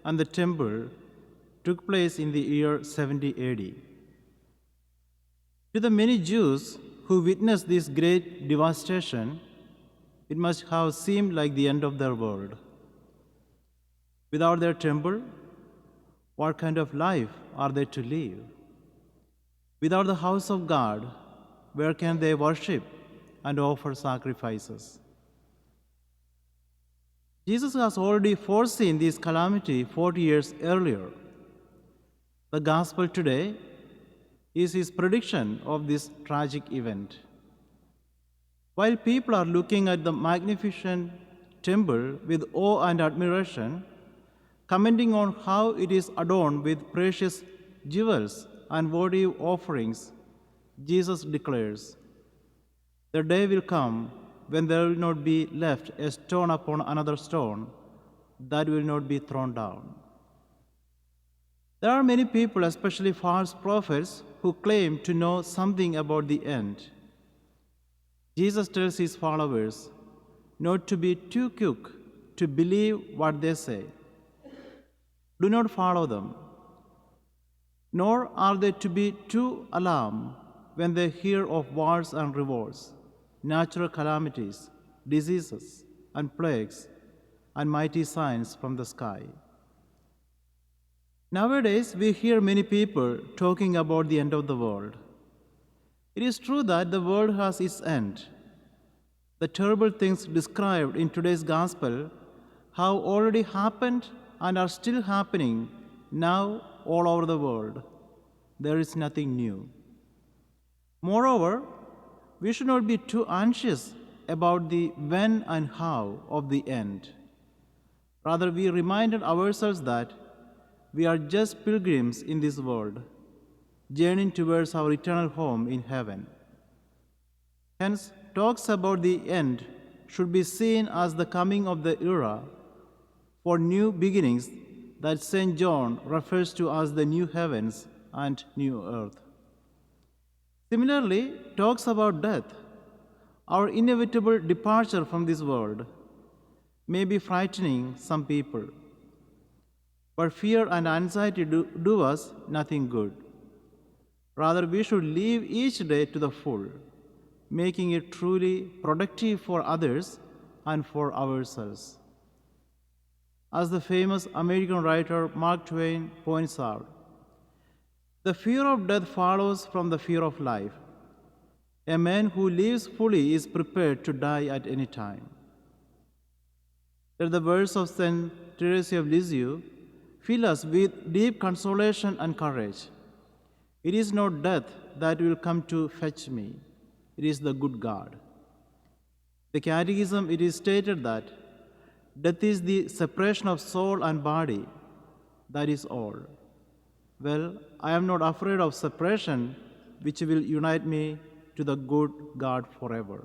and the temple took place in the year 70 AD. To the many Jews who witnessed this great devastation, it must have seemed like the end of their world. Without their temple, what kind of life are they to live? Without the house of God, where can they worship and offer sacrifices? Jesus has already foreseen this calamity 40 years earlier. The gospel today is his prediction of this tragic event. While people are looking at the magnificent temple with awe and admiration, commenting on how it is adorned with precious jewels and votive offerings, Jesus declares, "The day will come when there will not be left a stone upon another stone that will not be thrown down." There are many people, especially false prophets, who claim to know something about the end. Jesus tells his followers not to be too quick to believe what they say. Do not follow them, nor are they to be too alarmed when they hear of wars and revolts, natural calamities, diseases, and plagues, and mighty signs from the sky. Nowadays, we hear many people talking about the end of the world. It is true that the world has its end. The terrible things described in today's gospel have already happened and are still happening now all over the world. There is nothing new. Moreover, we should not be too anxious about the when and how of the end. Rather, we reminded ourselves that we are just pilgrims in this world, journeying towards our eternal home in heaven. Hence, talks about the end should be seen as the coming of the era for new beginnings that St. John refers to as the new heavens and new earth. Similarly, talks about death, our inevitable departure from this world, may be frightening some people. But fear and anxiety do us nothing good. Rather, we should live each day to the full, making it truly productive for others and for ourselves. As the famous American writer Mark Twain points out, the fear of death follows from the fear of life. A man who lives fully is prepared to die at any time. Let the words of St. Teresa of Lisieux fill us with deep consolation and courage. It is not death that will come to fetch me. It is the good God. The Catechism, it is stated that death is the separation of soul and body. That is all. Well, I am not afraid of separation, which will unite me to the good God forever.